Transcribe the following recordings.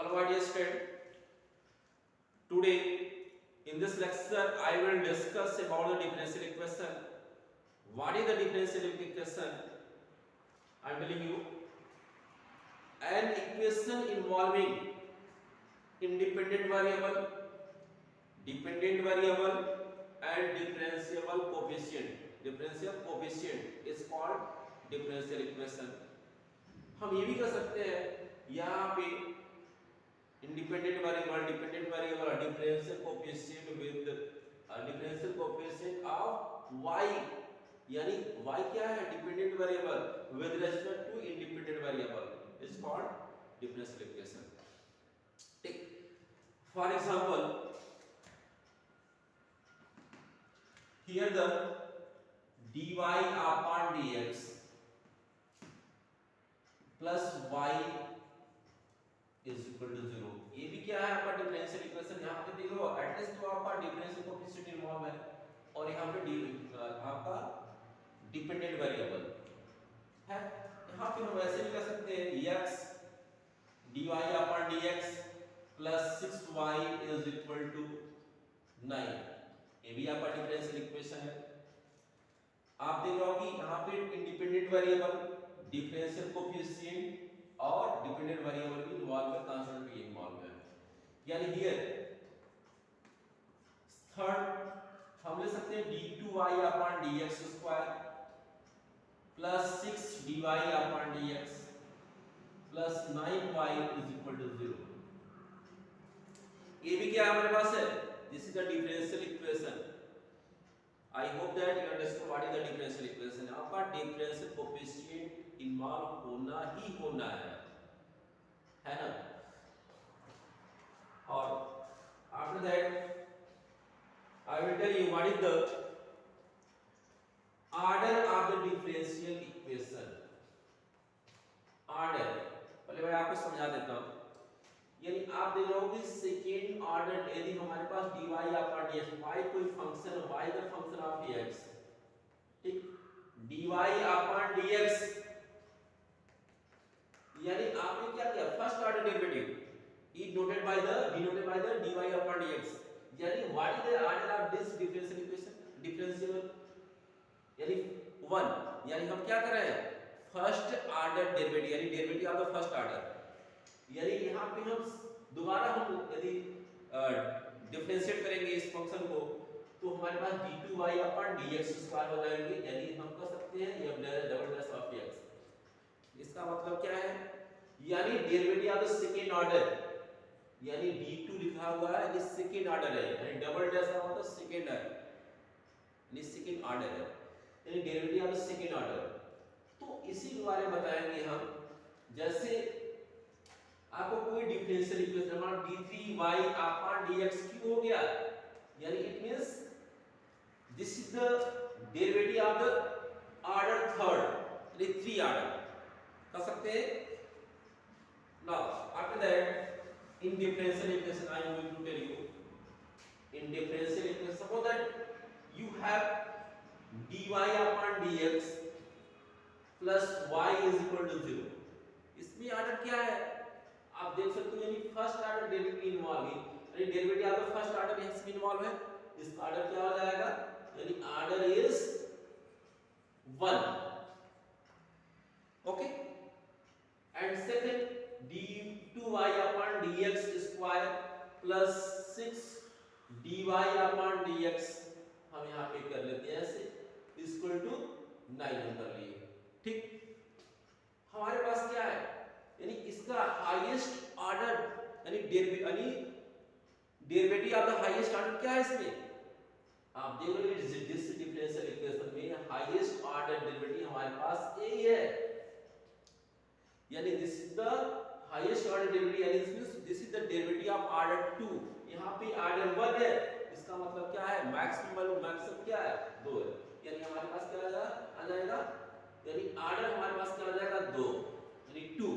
Hello, my dear student. Today, in this lecture, I will discuss about the differential equation. What is the differential equation? I am telling you, an equation involving independent variable, dependent variable, and differentiable coefficient. Differential coefficient is called differential equation. हम ये भी कर सकते हैं यहाँ पे independent variable, dependent variable, or differential coefficient with differential coefficient of y, यानी y क्या है? Dependent variable with respect to independent variable is called differential equation. ठीक. For example, here the dy upon dx plus y is equal to 0. ये भी क्या है आपका differential equation. यहाँ पे देखो एटलीस्ट तो आपका डिफरेंशियल कोएफिशिएंट इन्वॉल्व है और यहाँ पे आपका डिपेंडेंट वेरिएबल है. यहाँ पे हम वैसे भी कर सकते हैं x dy upon dx plus 6y is equal to 9. ये भी आपका डिफरेंशियल इक्वेशन है. आप देख रहे हो कि यहाँ पे इंडिपेंडेंट वेरिएबल, डिफरेंशियल कोएफिशिएंट और डिपेंडेंट वेरिएबल भी इन्वॉल्व है, कांस्टेंट भी इन्वॉल्व है. यानी हियर थर्ड हम ले सकते हैं d2y upon dx square plus 6dy upon dx plus 9y is equal to 0. ये भी क्या हमारे पास है? This is the differential equation. I hope that you understand what is the differential equation. आपका differential coefficient इन्वॉल्व होना ही होना है ना? और after that I will tell you what is the order of the differential equation. Order पहले मैं आपको समझा देता हूँ. यानी आप देख रहे हो कि सेकेंड ऑर्डर यदि हमारे पास dy अपॉन dx, y कोई function, y the function of dx, ठीक, dy अपॉन dx, यानी आपने क्या किया? First order derivative is denoted by the dy upon dx. यानी what is the order of this differential equation? Differential यानी 1. यानी हम क्या कर रहे हैं? फर्स्ट ऑर्डर डेरिवेटिव, यानी derivative of the first order. यानी यहाँ पे हम दोबारा हम यदि डिफरेंशिएट करेंगे इस फंक्शन को तो हमारे पास d2y अपॉन dx स्क्वायर हो जाएंगे. यानी हम कर सकते हैं ये डबल डैश ऑफ x. इसका मतलब क्या है? यानी derivative of the second order, यानी d2 लिखा हुआ है, ये सेकंड ऑर्डर है, यानी डबल डैश का मतलब सेकंड है, यानी सेकंड ऑर्डर है, यानी derivative of the second order. तो इसी के बारे में बताएंगे हम. जैसे आपको कोई डिफरेंशियल इक्वेशन हमारा d3y अपॉन dx क्यों हो गया? यानी it means this is the derivative of the order third, यानी 3 ऑर्डर कर सकते हैं. Now after that in differential equation I am going to tell you. In differential equation suppose that you have dy upon dx plus y is equal to 0. इसमें order क्या है? आप देख सकते हो, यानी फर्स्ट ऑर्डर डेरिवेटिव इन्वॉल्व है, यानी derivative of the first order यहां से इन्वॉल्व है. इसका ऑर्डर क्या हो जाएगा? यानी order is 1. Okay. And second d2y upon dx square plus 6dy upon dx हम यहां पे कर लेते हैं ऐसे इक्वल टू 9 हम कर लिए. ठीक. हमारे पास क्या है? यानी इसका हाईएस्ट ऑर्डर यानी derivative of the highest order क्या है इसमें? आप देख रहे हो दिस डिफरेंशियल इक्वेशन में हाईएस्ट ऑर्डर डेरिवेटिव हमारे पास a ही है. यानी this is the highest order derivative, यानी this is the derivative of order 2. यहां पे ऑर्डर 1 है, इसका मतलब क्या है? मैक्सिमम क्या है? 2 है. यानी हमारे पास क्या आ जाएगा? यानी ऑर्डर हमारे पास क्या आ जाएगा? 2, यानी 2.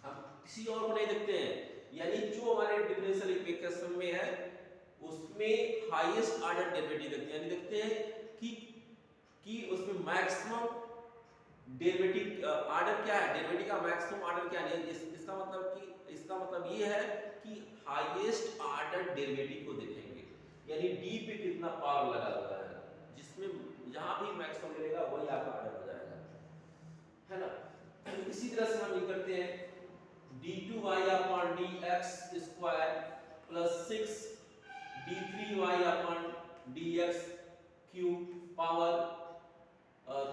हम किसी और को नहीं देखते हैं, यानी जो हमारे डिफरेंशियल इक्वेशन में है उसमें हाईएस्ट ऑर्डर डेरिवेटिव देखते हैं, यानी देखते हैं कि उसमें मैक्सिमम डेरिवेटिव ऑर्डर क्या है, डेरिवेटिव का मैक्सिमम ऑर्डर क्या है, इसका मतलब ये है कि हाईएस्ट ऑर्डर डेरिवेटिव को देखेंगे, यानी डी पे कितना पावर लगा हुआ है, जिसमें जहां भी मैक्सिमम मिलेगा वही आपका ऑर्डर हो जाएगा, है ना। इसी तरह से हम ये करते हैं d2y upon dx square plus 6 d3y upon dx cube power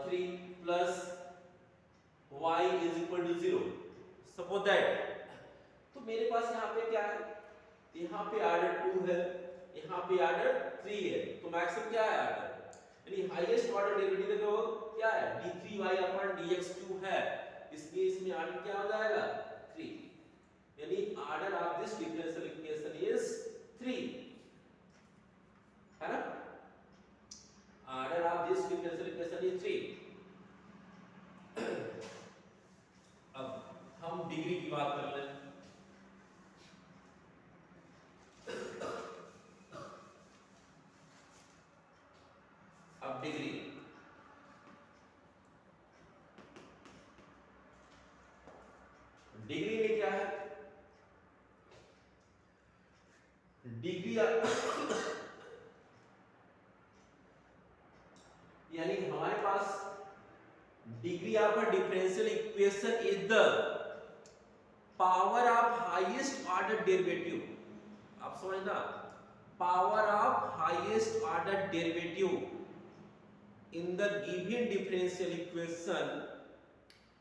3 plus y is equal to 0। Suppose that, तो मेरे पास यहाँ पे क्या है, यहाँ पे ऑर्डर 2 है, यहाँ पे ऑर्डर 3 है, तो मैक्सिमम क्या है ऑर्डर, यानी हाईएस्ट ऑर्डर डेरिवेटिव देखो क्या है, d3y अपॉन dx क्यूब है, इसलिए इसमें ऑर्डर क्या हो जाएगा 3, यानी order of this differential equation is 3, है ना, order of this differential equation is 3। अब हम डिग्री की बात कर लें, अब डिग्री में क्या है, डिग्री यानी हमारे पास degree of a differential equation is the power of highest order derivative, आप समझना, power of highest order derivative in the given differential equation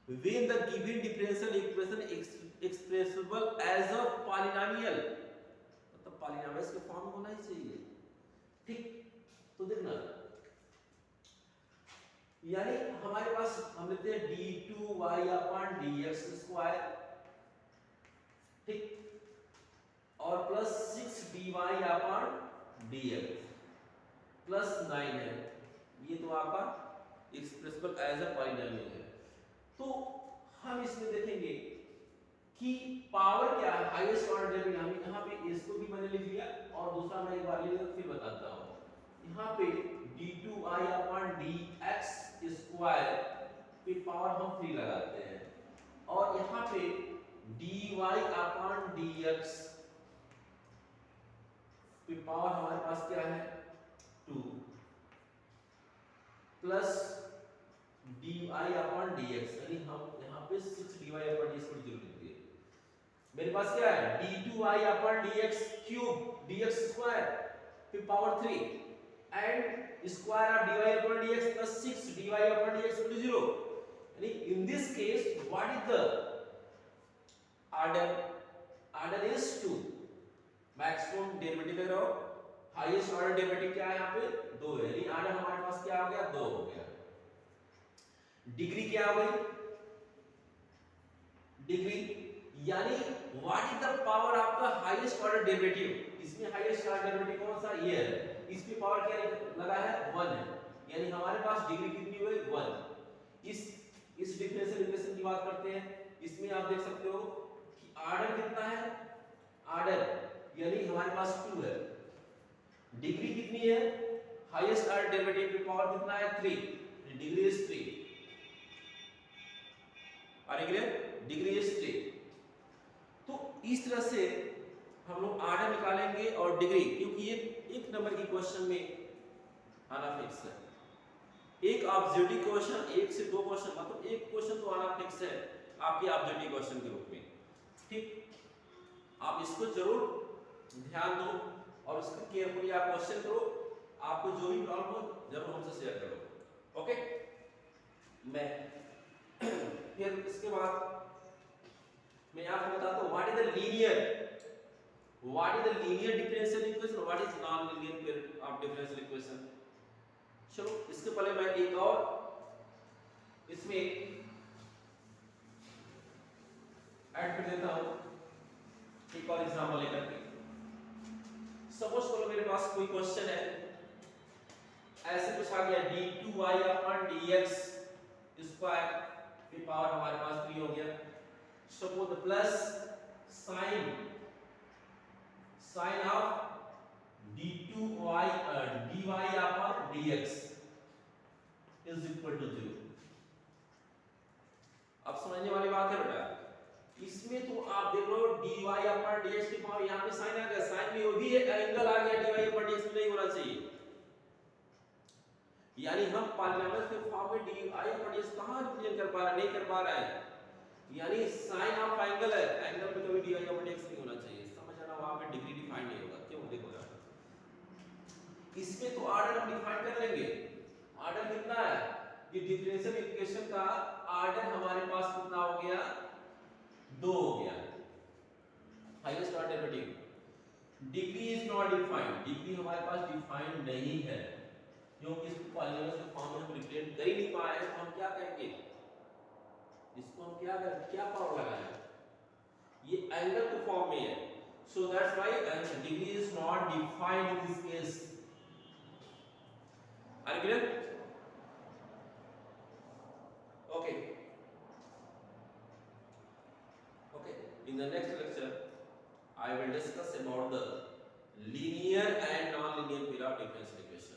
when the given differential equation expressible as a polynomial, मतलब polynomials के form होना ही चाहिए, ठीक। तो देखना, यानी हमारे पास हम लेते हैं d2y अपॉन dx स्क्वायर, ठीक, और plus 6dy upon dx plus 9 है, ये तो आपका एक्सप्रेसिबल एज अ पॉलिनोमियल है। तो हम इसमें देखेंगे कि पावर क्या है, हाईएस्ट ऑर्डर डेरिवेटिव, हम यहाँ पे इसको भी मैंने लिख लिया और दूसरा मैं एक बार लिख देता फिर बताता हूँ। यहाँ पे d2y अपॉन dx स्क्वायर पे पावर हम 3 लगाते हैं, और यहाँ पे dy अपॉन dx पे पावर हमारे पास क्या है 2 प्लस dy अपॉन dx, यानी हम यहाँ पे 6dy अपॉन dx को जरूर लिख दिए। मेरे पास क्या है d2y upon dx cube dx square फिर power 3 and square of dy upon dx plus 6dy upon dx equal to 0, यानी in this case what is the order is 2, maximum derivative देख रहे हो, हाईएस्ट ऑर्डर डेरिवेटिव क्या है यहाँ पे 2 है, यानी ऑर्डर हमारे पास क्या हो गया 2 हो गया। डिग्री क्या हो गई, डिग्री यानी what is the power of the highest order derivative, इसमें हाईएस्ट ऑर्डर डेरिवेटिव कौन सा ये है, इसमें पावर क्या लगा है 1 है, यानी हमारे पास डिग्री कितनी हुई 1। इस डिफरेंशियल इक्वेशन की बात करते हैं, इसमें आप देख सकते हो कि ऑर्डर कितना है, ऑर्डर यानी हमारे पास 2 है, डिग्री कितनी है, हाईएस्ट ऑर्डर डेरिवेटिव की पावर कितना है 3, डिग्री इज 3, डिग्री इज 3। तो इस तरह से हम लोग ऑर्डर निकालेंगे और डिग्री, क्योंकि ये एक नंबर की क्वेश्चन में आना फिक्स है, एक ऑब्जेक्टिव क्वेश्चन, एक से 2 क्वेश्चन, मतलब एक क्वेश्चन तो आना फिक्स है आपके ऑब्जेक्टिव क्वेश्चन के रूप में, ठीक। आप इसको जरूर ध्यान दो और इसको केयरफुली आप क्वेश्चन करो, आपको जो भी प्रॉब्लम हो जरूर हमसे शेयर करो, ओके। मैं फिर इसके बाद मैं आपको बताता हूं what is the linear differential equation, what is non linear differential equation. चलो इसके पहले मैं एक और इसमें ऐड कर देता हूं, एक और एग्जांपल लेकर के। सपोज करो मेरे पास कोई क्वेश्चन है, ऐसे पूछा गया d2y अपॉन dx स्क्वायर की पावर हमारे पास 3 हो गया, suppose plus sine of d2y dy upon dx is equal to 0। अब समझने वाली बात है बेटा, इसमें तो आप देख लो dy अपॉन dx की पावर, यहाँ पे साइन आ गया, साइन में वो भी एंगल आ गया, dy अपॉन dx में नहीं होना चाहिए। यानी हम पॉलीनोमियल के फॉर्म में dy अपॉन dx कहां रिप्रेजेंट कर पा रहा है, नहीं कर पा रहा है। यानी साइन ऑफ एंगल है, एंगल में कभी dy अपॉन dx नहीं होना चाहिए। समझ आना, वहां पे डिग्री डिफाइन नहीं होगा। क्यों, देखो यार, इसमें तो ऑर्डर हम डिफाइन कर लेंगे। ऑर्डर कितना है, ये डिफरेंशियल इक्वेशन का ऑर्डर हमारे पास कितना हो गया, 2 हो गया। Highest order derivative degree is not defined, degree हमारे पास डिफाइंड नहीं है, क्योंकि इसको पॉलीनोमियल के फॉर्म में हम रिप्रेजेंट कर ही नहीं पाए हैं। तो हम क्या कहेंगे, इसको हम क्या करें, क्या पावर लगाएं, ये एंगल के फॉर्म में है, so that's why degree is not defined in this case. Are clear? Okay okay, in the next lecture I will discuss about the linear and non-linear pair of differential equation.